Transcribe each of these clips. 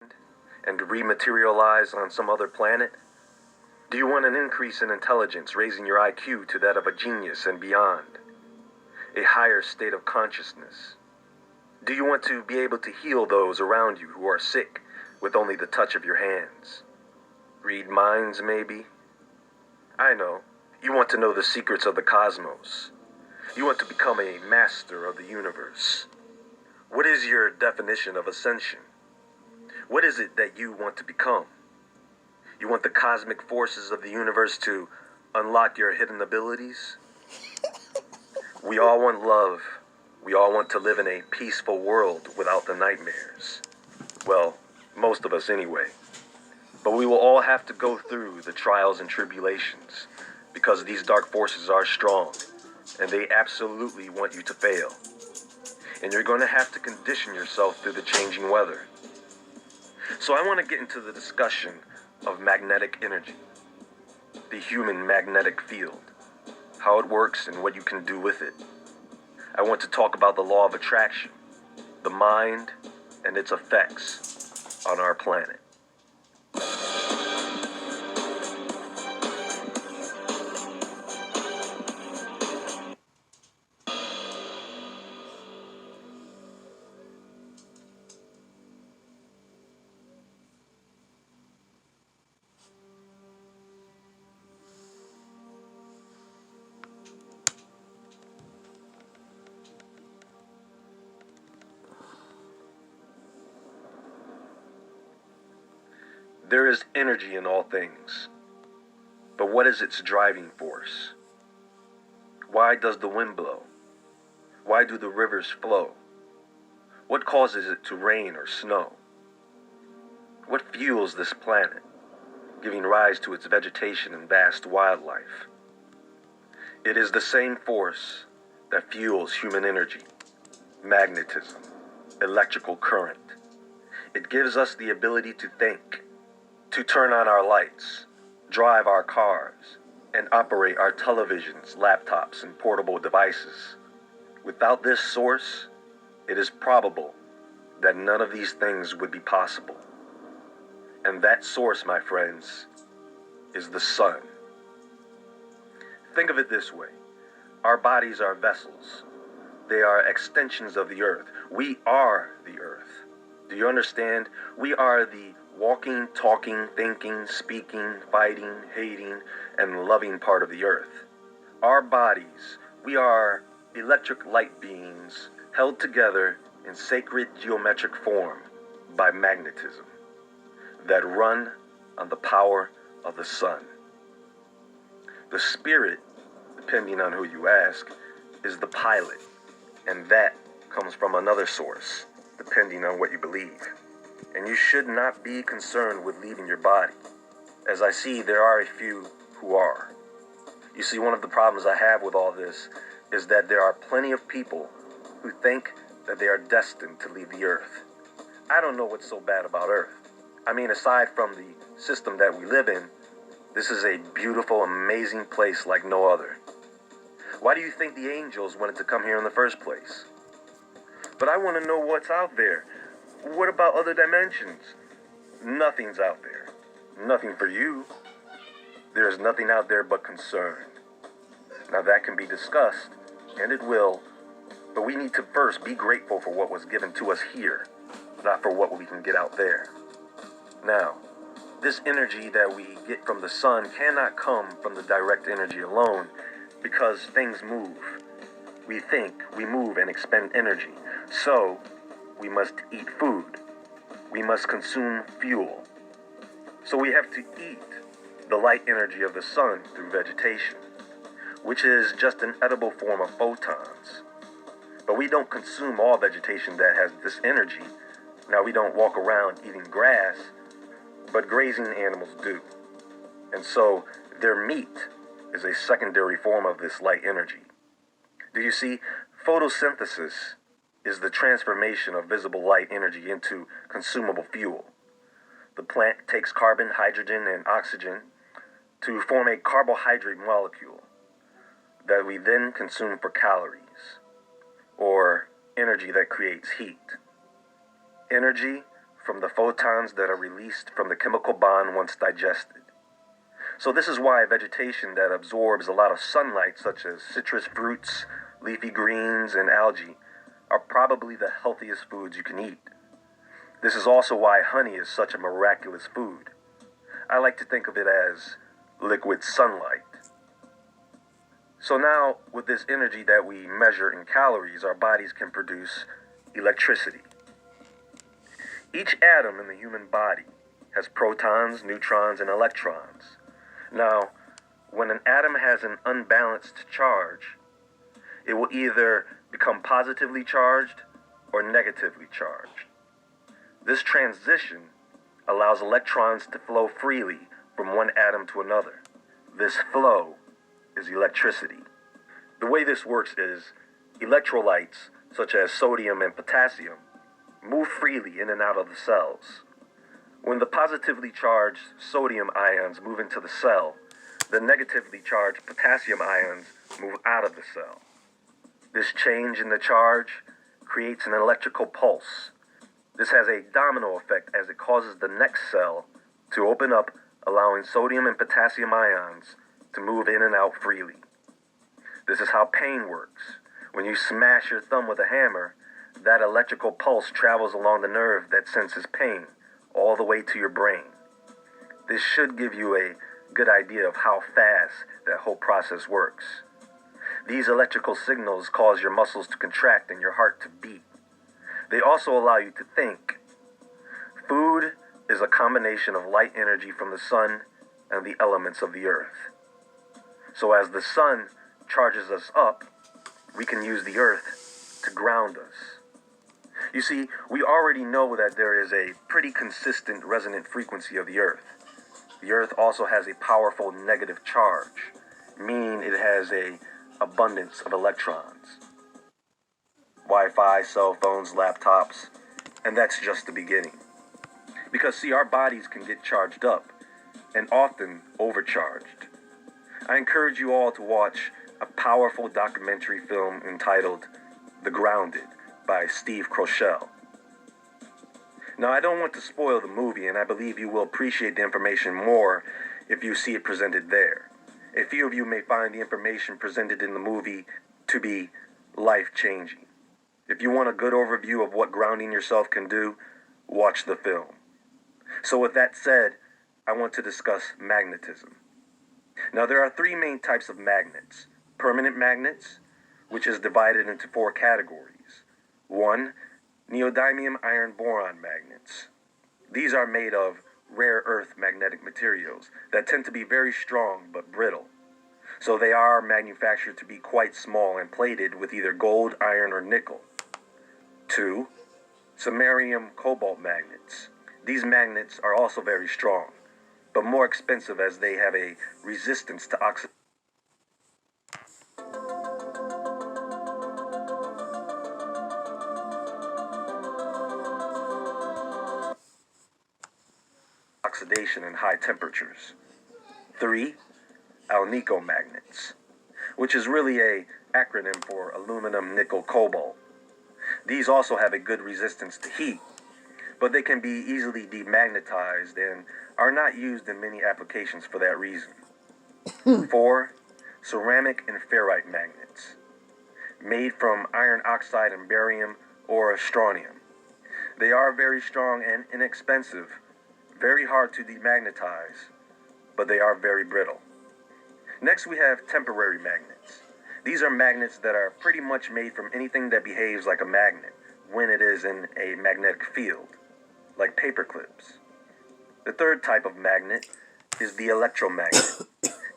and rematerialize on some other planet? Do you want an increase in intelligence, raising your IQ to that of a genius and beyond? A higher state of consciousness? Do you want to be able to heal those around you who are sick with only the touch of your hands? Read minds, maybe? I know. You want to know the secrets of the cosmos. You want to become a master of the universe. What is your definition of ascension? What is it that you want to become? You want the cosmic forces of the universe to unlock your hidden abilities? We all want love. We all want to live in a peaceful world without the nightmares. Well, most of us anyway. But we will all have to go through the trials and tribulations because these dark forces are strong and they absolutely want you to fail. And you're going to have to condition yourself through the changing weather. So I want to get into the discussion of magnetic energy, the human magnetic field, how it works and what you can do with it. I want to talk about the law of attraction, the mind, and its effects on our planet. There is energy in all things, but what is its driving force? Why does the wind blow? Why do the rivers flow? What causes it to rain or snow? What fuels this planet, giving rise to its vegetation and vast wildlife? It is the same force that fuels human energy, magnetism, electrical current. It gives us the ability to think, to turn on our lights, drive our cars, and operate our televisions, laptops, and portable devices. Without this source, it is probable that none of these things would be possible. And that source, my friends, is the sun. Think of it this way. Our bodies are vessels. They are extensions of the earth. We are the earth. Do you understand? We are the walking, talking, thinking, speaking, fighting, hating, and loving part of the earth. Our bodies, we are electric light beings held together in sacred geometric form by magnetism that run on the power of the sun. The spirit, depending on who you ask, is the pilot, and that comes from another source, depending on what you believe. And you should not be concerned with leaving your body, as I see there are a few who are. You see, one of the problems I have with all this is that there are plenty of people who think that they are destined to leave the earth. I don't know what's so bad about Earth. I mean, aside from the system that we live in, this is a beautiful, amazing place like no other. Why do you think the angels wanted to come here in the first place? But I want to know what's out there. What about other dimensions? Nothing's out there. Nothing for you. There is nothing out there but concern. Now that can be discussed, and it will, but we need to first be grateful for what was given to us here, not for what we can get out there. Now, this energy that we get from the sun cannot come from the direct energy alone, because things move. We think, we move, and expend energy. So, we must eat food. We must consume fuel. So we have to eat the light energy of the sun through vegetation, which is just an edible form of photons. But we don't consume all vegetation that has this energy. Now, we don't walk around eating grass, but grazing animals do. And so their meat is a secondary form of this light energy. Do you see? Photosynthesis is the transformation of visible light energy into consumable fuel. The plant takes carbon, hydrogen, and oxygen to form a carbohydrate molecule that we then consume for calories, or energy that creates heat. Energy from the photons that are released from the chemical bond once digested. So this is why vegetation that absorbs a lot of sunlight, such as citrus fruits, leafy greens, and algae, are probably the healthiest foods you can eat. This is also why honey is such a miraculous food. I like to think of it as liquid sunlight. So now, with this energy that we measure in calories, our bodies can produce electricity. Each atom in the human body has protons, neutrons, and electrons. Now, when an atom has an unbalanced charge, it will either become positively charged or negatively charged. This transition allows electrons to flow freely from one atom to another. This flow is electricity. The way this works is electrolytes, such as sodium and potassium, move freely in and out of the cells. When the positively charged sodium ions move into the cell, the negatively charged potassium ions move out of the cell. This change in the charge creates an electrical pulse. This has a domino effect as it causes the next cell to open up, allowing sodium and potassium ions to move in and out freely. This is how pain works. When you smash your thumb with a hammer, that electrical pulse travels along the nerve that senses pain all the way to your brain. This should give you a good idea of how fast that whole process works. These electrical signals cause your muscles to contract and your heart to beat. They also allow you to think. Food is a combination of light energy from the sun and the elements of the earth. So as the sun charges us up, we can use the earth to ground us. You see, we already know that there is a pretty consistent resonant frequency of the earth. The earth also has a powerful negative charge, meaning it has an abundance of electrons. Wi-Fi, cell phones, laptops, and that's just the beginning. Because see, our bodies can get charged up, and often overcharged. I encourage you all to watch a powerful documentary film entitled The Grounded by Steve Kroschel. Now, I don't want to spoil the movie, and I believe you will appreciate the information more if you see it presented there. A few of you may find the information presented in the movie to be life-changing. If you want a good overview of what grounding yourself can do, watch the film. So with that said, I want to discuss magnetism. Now, there are three main types of magnets. Permanent magnets, which is divided into four categories. 1. Neodymium iron boron magnets. These are made of rare earth magnetic materials that tend to be very strong but brittle. So they are manufactured to be quite small and plated with either gold, iron, or nickel. 2. Samarium cobalt magnets. These magnets are also very strong, but more expensive as they have a resistance to oxidation and high temperatures. 3. Alnico magnets, which is really a acronym for aluminum, nickel, cobalt. These also have a good resistance to heat, but they can be easily demagnetized and are not used in many applications for that reason. 4. Ceramic and ferrite magnets, made from iron oxide and barium or strontium. They are very strong and inexpensive, very hard to demagnetize, but they are very brittle. Next, we have temporary magnets. These are magnets that are pretty much made from anything that behaves like a magnet when it is in a magnetic field, like paper clips. The third type of magnet is the electromagnet.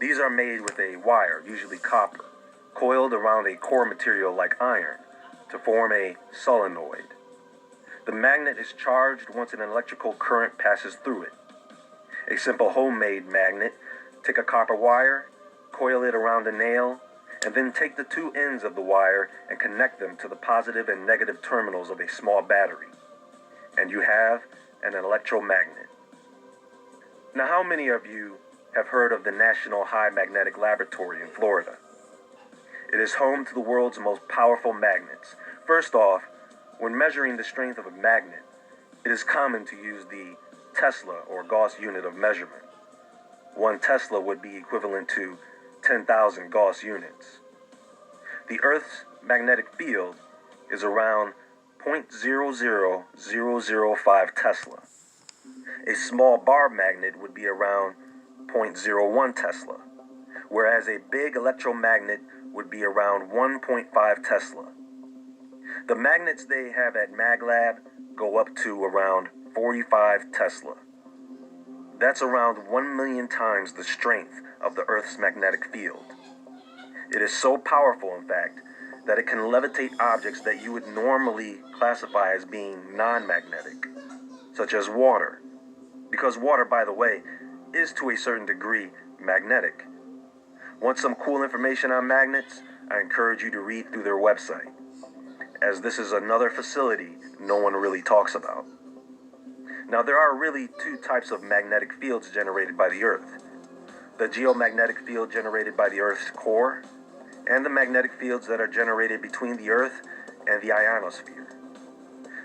These are made with a wire, usually copper, coiled around a core material like iron to form a solenoid. The magnet is charged once an electrical current passes through it. A simple homemade magnet: take a copper wire, coil it around a nail, and then take the two ends of the wire and connect them to the positive and negative terminals of a small battery. And you have an electromagnet. Now, how many of you have heard of the National High Magnetic Laboratory in Florida? It is home to the world's most powerful magnets. First off, when measuring the strength of a magnet, It is common to use the Tesla or Gauss unit of measurement. 1 Tesla would be equivalent to 10,000 Gauss units. The Earth's magnetic field is around 0.00005 Tesla. A small bar magnet would be around 0.01 Tesla, whereas a big electromagnet would be around 1.5 Tesla. The magnets they have at MagLab go up to around 45 Tesla. That's around 1 million times the strength of the Earth's magnetic field. It is so powerful, in fact, that it can levitate objects that you would normally classify as being non-magnetic, such as water. Because water, by the way, is to a certain degree magnetic. Want some cool information on magnets? I encourage you to read through their website, as this is another facility no one really talks about. Now, there are really 2 types of magnetic fields generated by the Earth: the geomagnetic field generated by the Earth's core, and the magnetic fields that are generated between the Earth and the ionosphere.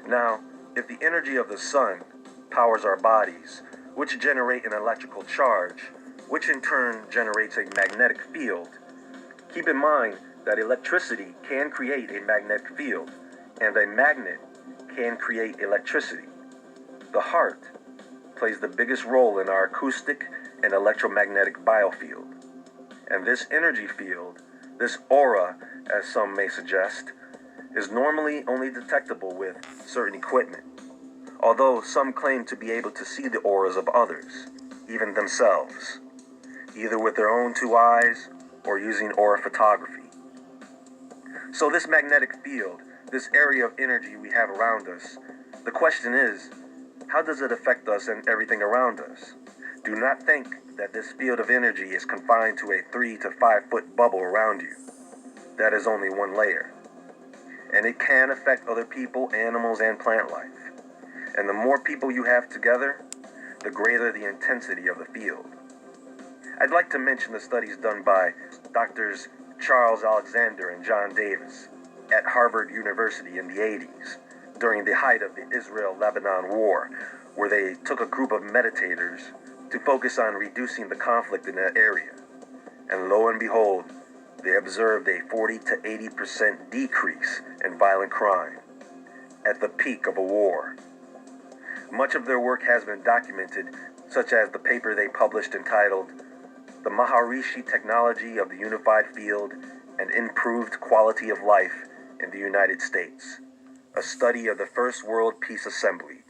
Now, if the energy of the sun powers our bodies, which generate an electrical charge, which in turn generates a magnetic field, keep in mind that electricity can create a magnetic field, and a magnet can create electricity. The heart plays the biggest role in our acoustic and electromagnetic biofield. And this energy field, this aura, as some may suggest, is normally only detectable with certain equipment, although some claim to be able to see the auras of others, even themselves, either with their own 2 eyes or using aura photography. So this magnetic field, this area of energy we have around us, the question is, how does it affect us and everything around us? Do not think that this field of energy is confined to a 3 to 5 foot bubble around you. That is only one layer. And it can affect other people, animals, and plant life. And the more people you have together, the greater the intensity of the field. I'd like to mention the studies done by Drs. Charles Alexander and John Davis at Harvard University in the 80s, during the height of the Israel-Lebanon war, where they took a group of meditators to focus on reducing the conflict in that area. And lo and behold, they observed a 40 to 80% decrease in violent crime at the peak of a war. Much of their work has been documented, such as the paper they published entitled "The Maharishi Technology of the Unified Field and Improved Quality of Life in the United States, a study of the First World Peace Assembly,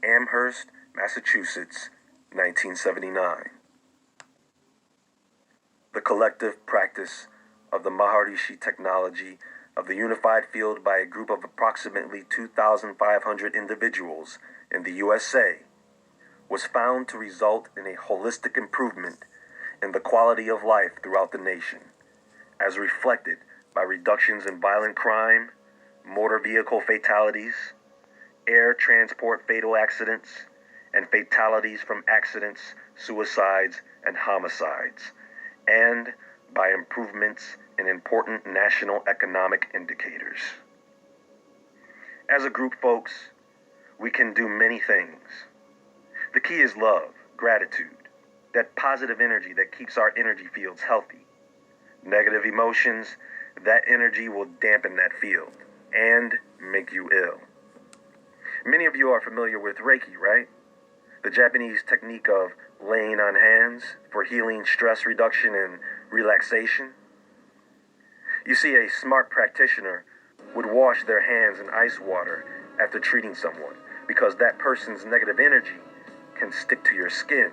Amherst, Massachusetts, 1979. The collective practice of the Maharishi technology of the unified field by a group of approximately 2,500 individuals in the USA was found to result in a holistic improvement in the quality of life throughout the nation, as reflected by reductions in violent crime, motor vehicle fatalities, air transport fatal accidents, and fatalities from accidents, suicides, and homicides, and by improvements in important national economic indicators. As a group, folks, we can do many things. The key is love, gratitude, that positive energy that keeps our energy fields healthy. Negative emotions, that energy will dampen that field and make you ill. Many of you are familiar with Reiki, right? The Japanese technique of laying on hands for healing, stress reduction, and relaxation. You see, a smart practitioner would wash their hands in ice water after treating someone, because that person's negative energy can stick to your skin.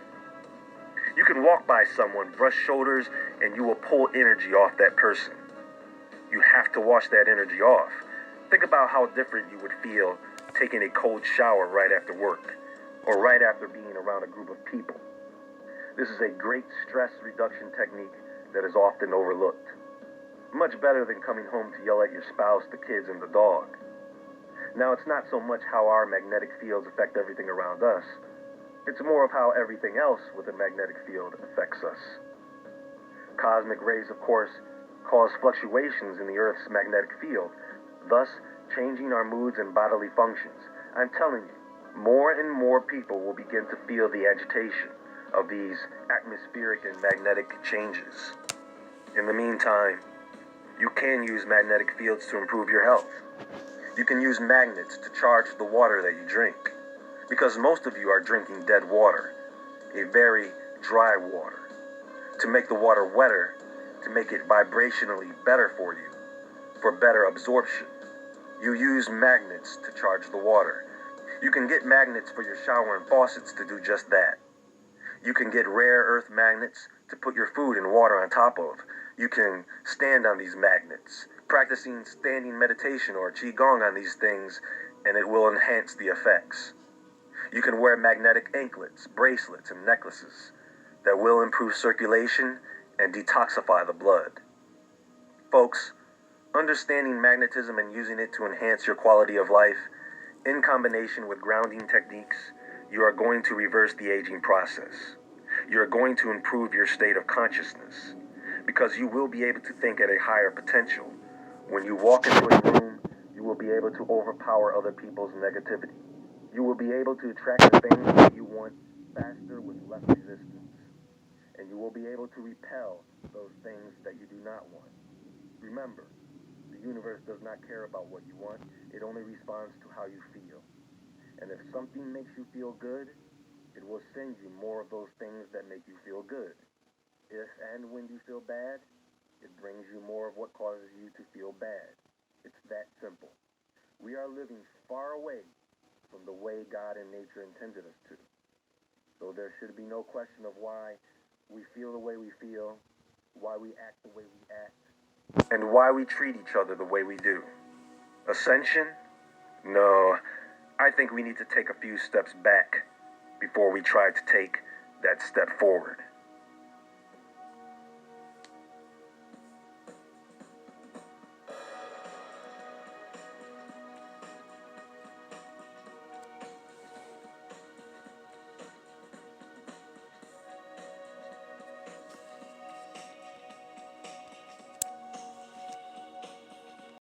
You can walk by someone, brush shoulders, and you will pull energy off that person. You have to wash that energy off. Think about how different you would feel taking a cold shower right after work, or right after being around a group of people. This is a great stress reduction technique that is often overlooked. Much better than coming home to yell at your spouse, the kids, and the dog. Now, it's not so much how our magnetic fields affect everything around us. It's more of how everything else with a magnetic field affects us. Cosmic rays, of course, cause fluctuations in the Earth's magnetic field, thus changing our moods and bodily functions. I'm telling you, more and more people will begin to feel the agitation of these atmospheric and magnetic changes. In the meantime, you can use magnetic fields to improve your health. You can use magnets to charge the water that you drink, because most of you are drinking dead water, a very dry water. To make the water wetter, to make it vibrationally better for you, for better absorption, you use magnets to charge the water. You can get magnets for your shower and faucets to do just that. You can get rare earth magnets to put your food and water on top of. You can stand on these magnets, practicing standing meditation or qigong on these things, and it will enhance the effects. You can wear magnetic anklets, bracelets, and necklaces that will improve circulation and detoxify the blood. Folks, understanding magnetism and using it to enhance your quality of life, in combination with grounding techniques, you are going to reverse the aging process. You are going to improve your state of consciousness, because you will be able to think at a higher potential. When you walk into a room, you will be able to overpower other people's negativity. You will be able to attract the things that you want faster with less resistance. And you will be able to repel those things that you do not want. Remember, the universe does not care about what you want. It only responds to how you feel. And if something makes you feel good, it will send you more of those things that make you feel good. If and when you feel bad, it brings you more of what causes you to feel bad. It's that simple. We are living far away from the way God and nature intended us to. So there should be no question of why we feel the way we feel, why we act the way we act, and why we treat each other the way we do. Ascension? No, I think we need to take a few steps back before we try to take that step forward.